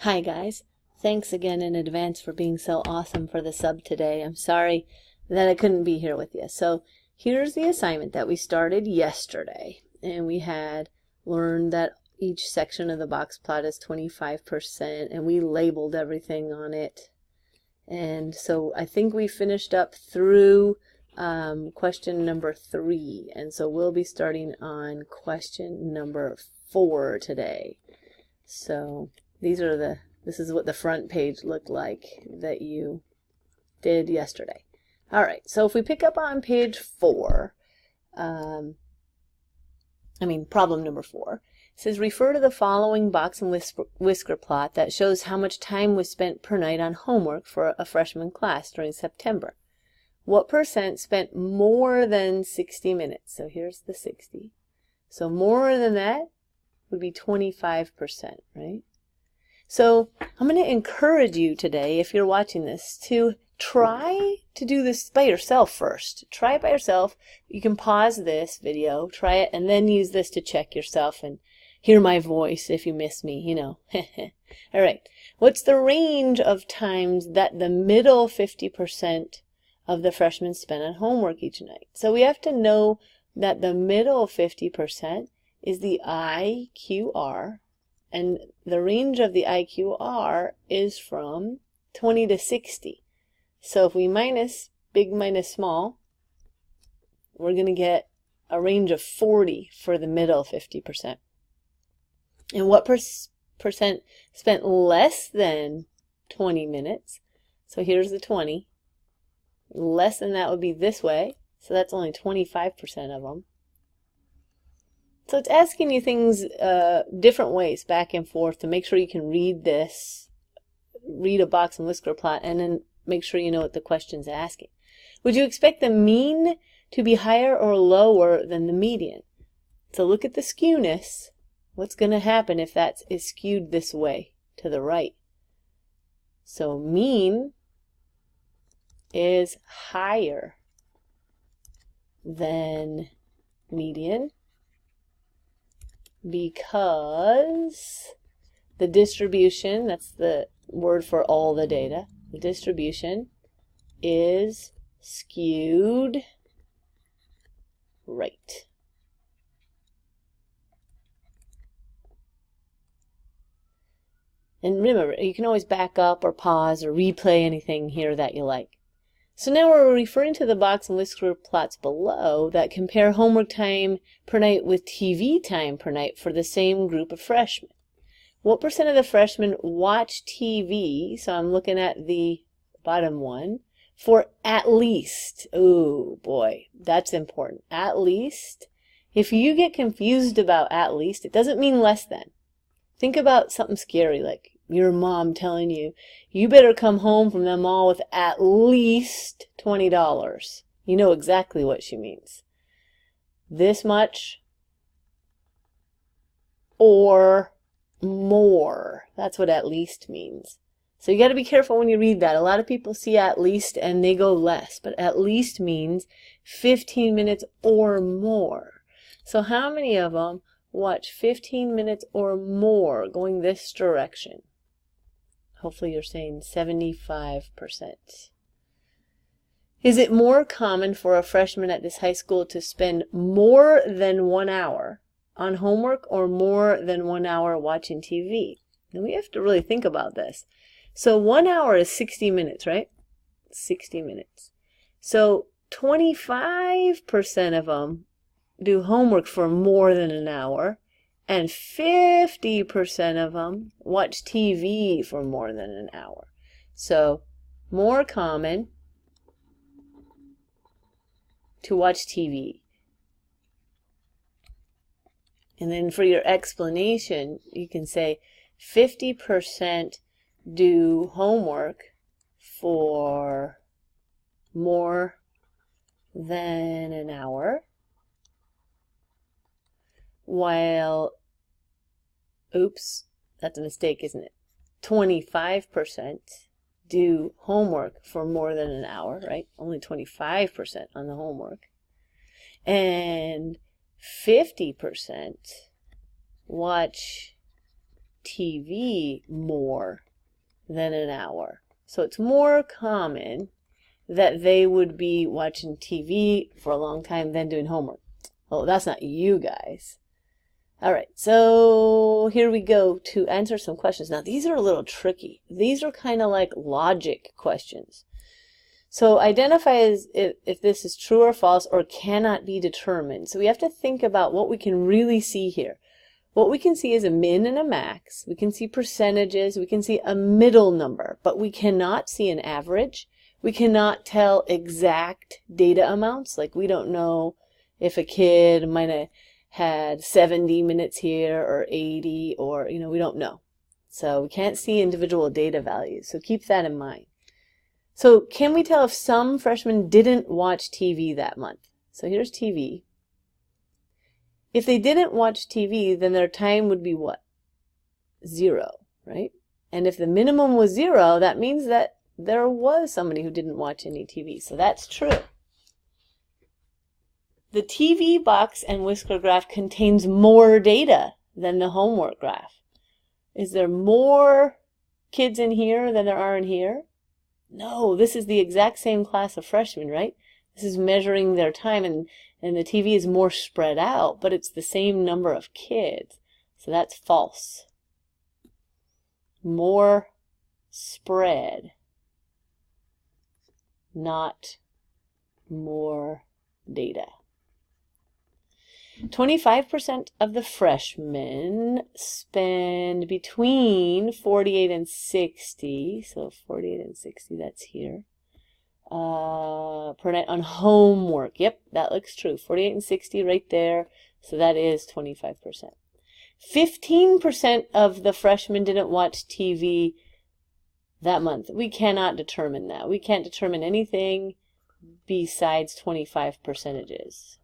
Hi guys, thanks again in advance for being so awesome for the sub today. I'm sorry that I couldn't be here with you. So here's the assignment that we started yesterday, and we had learned that each section of the box plot is 25%, and we labeled everything on it. And so I think we finished up through question number 3, and so we'll be starting on question number 4 today. So this is what the front page looked like that you did yesterday. All right, so if we pick up on page 4, problem number 4, it says refer to the following box and whisker plot that shows how much time was spent per night on homework for a freshman class during September. What percent spent more than 60 minutes? So here's the 60. So more than that would be 25%, right? So I'm going to encourage you today, if you're watching this, to try to do this by yourself first. Try it by yourself. You can pause this video, try it, and then use this to check yourself and hear my voice if you miss me, you know. All right. What's the range of times that the middle 50% of the freshmen spent on homework each night? So we have to know that the middle 50% is the IQR, and the range of the IQR is from 20 to 60. So if we minus big minus small, we're going to get a range of 40 for the middle 50%. And what percent spent less than 20 minutes? So here's the 20. Less than that would be this way, so that's only 25% of them. So it's asking you things different ways, back and forth, to make sure you can read this, read a box and whisker plot, and then make sure you know what the question's asking. Would you expect the mean to be higher or lower than the median? So look at the skewness. What's going to happen if that is skewed this way, to the right? So mean is higher than median, because the distribution, that's the word for all the data, the distribution is skewed right. And remember, you can always back up or pause or replay anything here that you like. So now we're referring to the box and whisker plots below that compare homework time per night with TV time per night for the same group of freshmen. What percent of the freshmen watch TV, so I'm looking at the bottom one, for at least, oh boy, that's important, at least. If you get confused about at least, it doesn't mean less than. Think about something scary like your mom telling you, you better come home from the mall with at least $20. You know exactly what she means. This much or more. That's what at least means. So you got to be careful when you read that. A lot of people see at least and they go less, but at least means 15 minutes or more. So how many of them watch 15 minutes or more going this direction? Hopefully you're saying 75%. Is it more common for a freshman at this high school to spend more than 1 hour on homework or more than 1 hour watching TV? And we have to really think about this. So 1 hour is 60 minutes, right? 60 minutes. So 25% of them do homework for more than an hour, and 50% of them watch TV for more than an hour. So more common to watch TV. And then for your explanation, you can say 50% do homework for more than an hour, while, oops, that's a mistake, isn't it? 25% do homework for more than an hour, right? Only 25% on the homework. And 50% watch TV more than an hour. So it's more common that they would be watching TV for a long time than doing homework. Oh, that's not you guys. All right, so here we go to answer some questions. Now, these are a little tricky. These are kind of like logic questions. So identify as if this is true or false or cannot be determined. So we have to think about what we can really see here. What we can see is a min and a max. We can see percentages. We can see a middle number, but we cannot see an average. We cannot tell exact data amounts. Like we don't know if a kid might have had 70 minutes here or 80 or, we don't know. So we can't see individual data values. So keep that in mind. So can we tell if some freshmen didn't watch TV that month? So here's TV. If they didn't watch TV, then their time would be what? 0, right? And if the minimum was 0, that means that there was somebody who didn't watch any TV. So that's true. The TV box and whisker graph contains more data than the homework graph. Is there more kids in here than there are in here? No, this is the exact same class of freshmen, right? This is measuring their time, and the TV is more spread out, but it's the same number of kids. So that's false. More spread, not more data. 25% of the freshmen spend between 48 and 60, so 48 and 60, that's here, per night on homework. Yep, that looks true. 48 and 60 right there, so that is 25%. 15% of the freshmen didn't watch TV that month. We cannot determine that. We can't determine anything besides 25 percentages.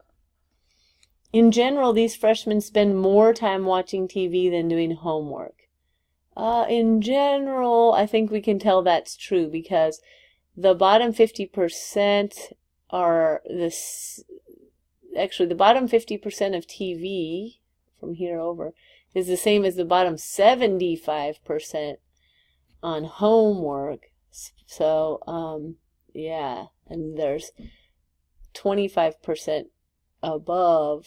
In general, these freshmen spend more time watching TV than doing homework. In general, I think we can tell that's true because the bottom 50% are this. Actually, the bottom 50% of TV from here over is the same as the bottom 75% on homework. So, yeah, and there's 25% above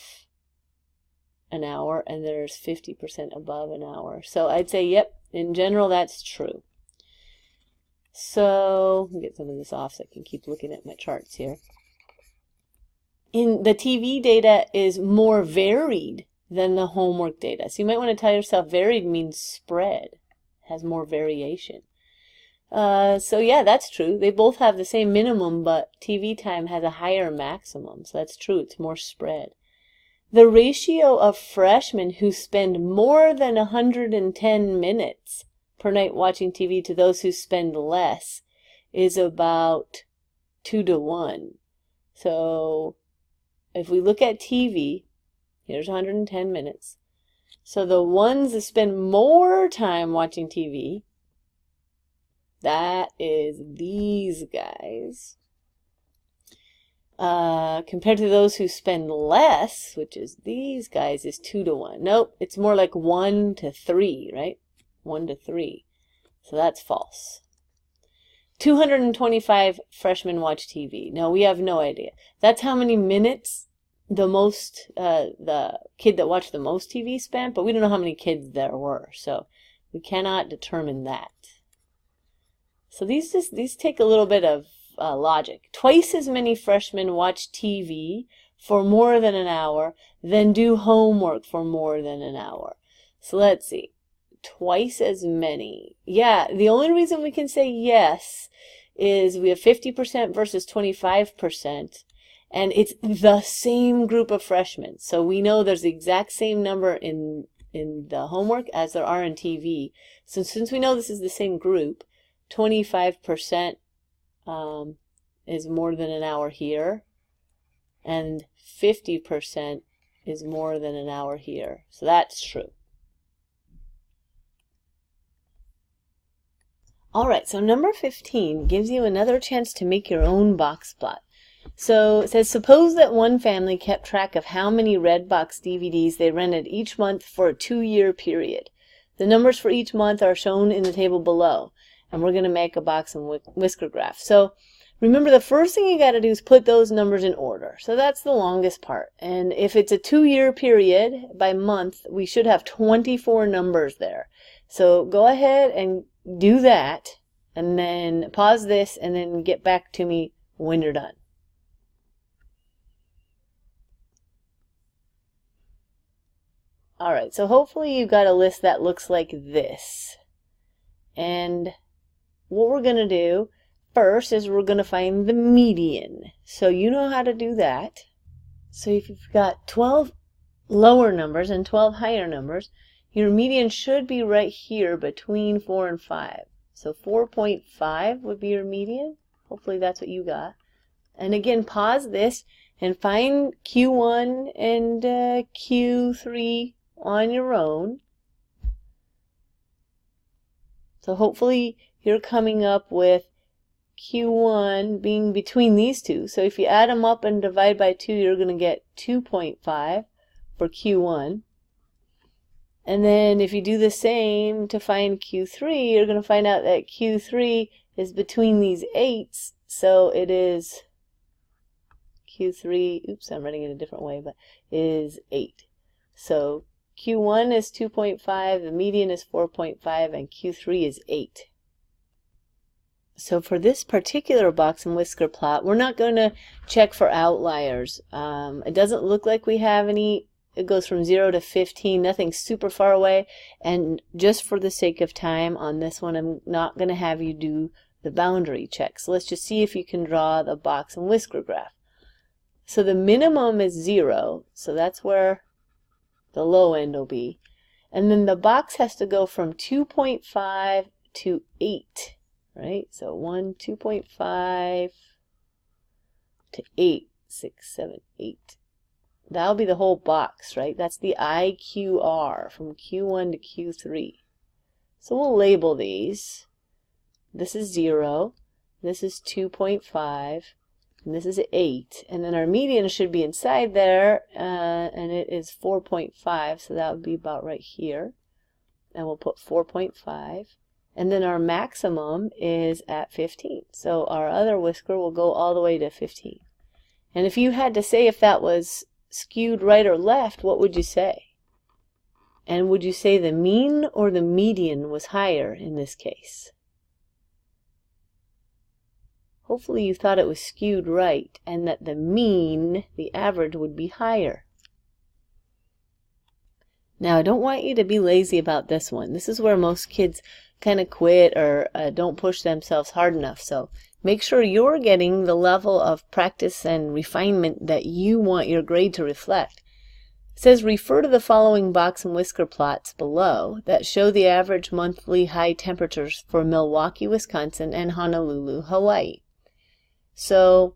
an hour, and there's 50% above an hour. So I'd say, yep, in general, that's true. So let me get some of this off so I can keep looking at my charts here. In the TV data is more varied than the homework data. So you might want to tell yourself varied means spread, has more variation. So yeah, that's true. They both have the same minimum, but TV time has a higher maximum. So that's true. It's more spread. The ratio of freshmen who spend more than 110 minutes per night watching TV to those who spend less is about 2 to 1. So if we look at TV, here's 110 minutes. So the ones that spend more time watching TV, that is these guys, compared to those who spend less, which is these guys, is 2 to 1. Nope, it's more like 1 to 3, right? 1 to 3. So that's false. 225 freshmen watch TV. No, we have no idea. That's how many minutes the kid that watched the most TV spent, but we don't know how many kids there were, so we cannot determine that. So these take a little bit of logic. Twice as many freshmen watch TV for more than an hour than do homework for more than an hour. So let's see. Twice as many. Yeah, the only reason we can say yes is we have 50% versus 25%, and it's the same group of freshmen. So we know there's the exact same number in the homework as there are in TV. So since we know this is the same group, 25% is more than an hour here, and 50% is more than an hour here. So that's true. All right, so number 15 gives you another chance to make your own box plot. So it says, suppose that one family kept track of how many Redbox DVDs they rented each month for a 2-year period. The numbers for each month are shown in the table below, and we're going to make a box and whisker graph. So remember, the first thing you got to do is put those numbers in order. So that's the longest part. And if it's a 2-year period by month, we should have 24 numbers there. So go ahead and do that, and then pause this, and then get back to me when you're done. All right, so hopefully you've got a list that looks like this. And what we're going to do first is we're going to find the median. So you know how to do that. So if you've got 12 lower numbers and 12 higher numbers, your median should be right here between 4 and 5. So 4.5 would be your median. Hopefully that's what you got. And again, pause this and find Q1 and Q3 on your own. So hopefully you're coming up with Q1 being between these two. So if you add them up and divide by 2, you're going to get 2.5 for Q1. And then if you do the same to find Q3, you're going to find out that Q3 is between these 8s. So it is Q3, oops, I'm writing it a different way, but is 8. So Q1 is 2.5, the median is 4.5, and Q3 is 8. So for this particular box and whisker plot, we're not going to check for outliers. It doesn't look like we have any. It goes from 0 to 15, nothing super far away. And just for the sake of time on this one, I'm not going to have you do the boundary check. So let's just see if you can draw the box and whisker graph. So the minimum is 0, so that's where the low end will be. And then the box has to go from 2.5 to 8, right? So 2.5 to 8, 6, 7, 8. That'll be the whole box, right? That's the IQR from Q1 to Q3. So we'll label these. This is 0, this is 2.5, and this is 8. And then our median should be inside there, and it is 4.5, so that would be about right here. And we'll put 4.5. And then our maximum is at 15. So our other whisker will go all the way to 15. And if you had to say if that was skewed right or left, what would you say? And would you say the mean or the median was higher in this case? Hopefully you thought it was skewed right and that the mean, the average, would be higher. Now, I don't want you to be lazy about this one. This is where most kids kind of quit or don't push themselves hard enough. So make sure you're getting the level of practice and refinement that you want your grade to reflect. It says refer to the following box and whisker plots below that show the average monthly high temperatures for Milwaukee, Wisconsin and Honolulu, Hawaii. So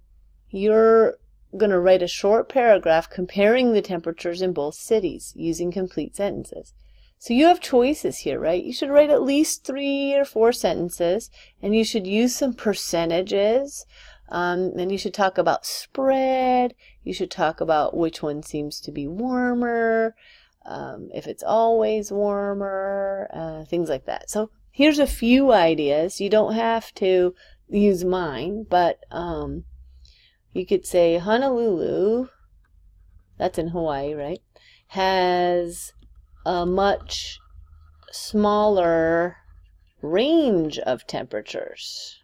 you're going to write a short paragraph comparing the temperatures in both cities using complete sentences. So you have choices here, right? You should write at least 3 or 4 sentences, and you should use some percentages. Then you should talk about spread. You should talk about which one seems to be warmer, if it's always warmer, things like that. So here's a few ideas. You don't have to use mine, but you could say Honolulu, that's in Hawaii, right, has a much smaller range of temperatures.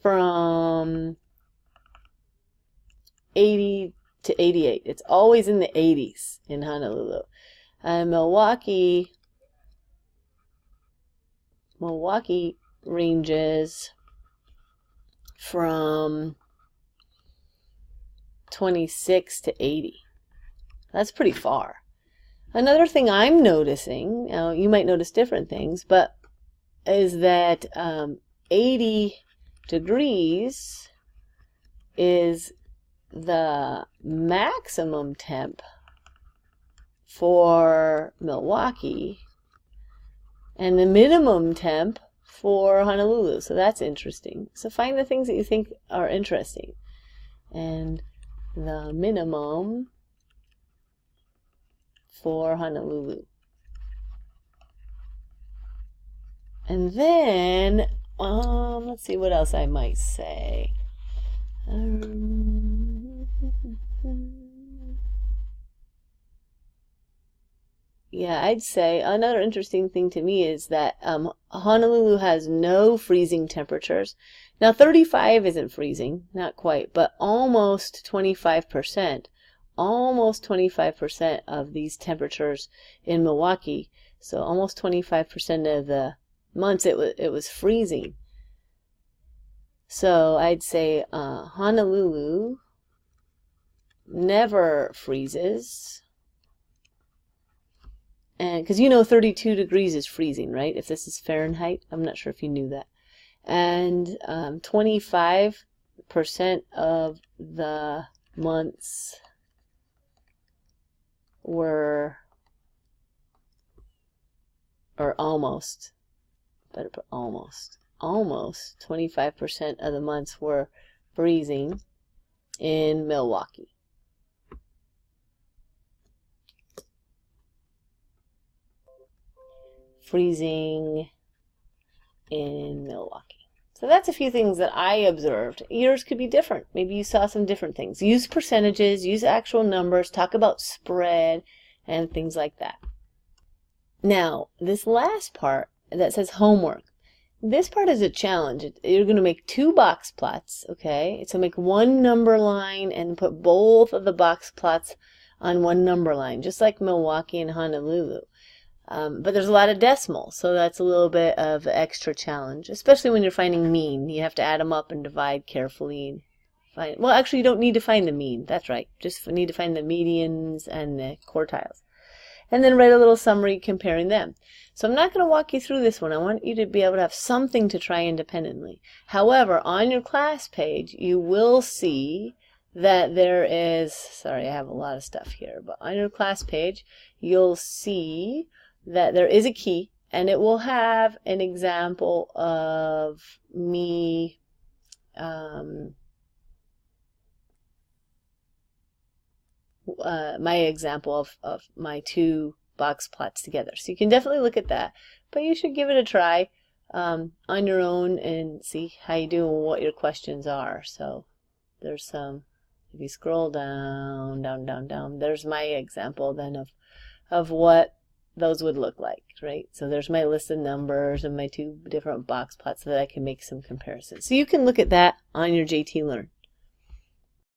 From 80 to 88. It's always in the 80s in Honolulu. Milwaukee ranges from 26 to 80. That's pretty far. Another thing I'm noticing, you might notice different things, but is that 80 degrees is the maximum temp for Milwaukee and the minimum temp for Honolulu. So that's interesting. So find the things that you think are interesting. And the minimum for Honolulu. And then, let's see what else I might say. Yeah, I'd say another interesting thing to me is that Honolulu has no freezing temperatures. Now, 35 isn't freezing, not quite, but almost 25%. Almost 25% of these temperatures in Milwaukee. So almost 25% of the months it was freezing. So I'd say Honolulu never freezes. And because 32 degrees is freezing, right? If this is Fahrenheit, I'm not sure if you knew that. And 25% of the months were, or almost, better put almost 25% of the months were freezing in Milwaukee. Freezing in Milwaukee. So that's a few things that I observed. Yours could be different. Maybe you saw some different things. Use percentages, use actual numbers, talk about spread, and things like that. Now, this last part that says homework. This part is a challenge. You're going to make 2 box plots, okay? So make one number line and put both of the box plots on one number line, just like Milwaukee and Honolulu. But there's a lot of decimals, so that's a little bit of extra challenge, especially when you're finding mean. You have to add them up and divide carefully. Well, actually, you don't need to find the mean. That's right. Just need to find the medians and the quartiles. And then write a little summary comparing them. So I'm not going to walk you through this one. I want you to be able to have something to try independently. However, on your class page, you will see that there is, sorry, I have a lot of stuff here, but on your class page, you'll see that there is a key, and it will have an example of me my example of my 2 box plots together. So you can definitely look at that, but you should give it a try on your own and see how you do and what your questions are. So there's some, if you scroll down, there's my example then of what those would look like, right? So there's my list of numbers and my 2 different box plots so that I can make some comparisons. So you can look at that on your JT Learn.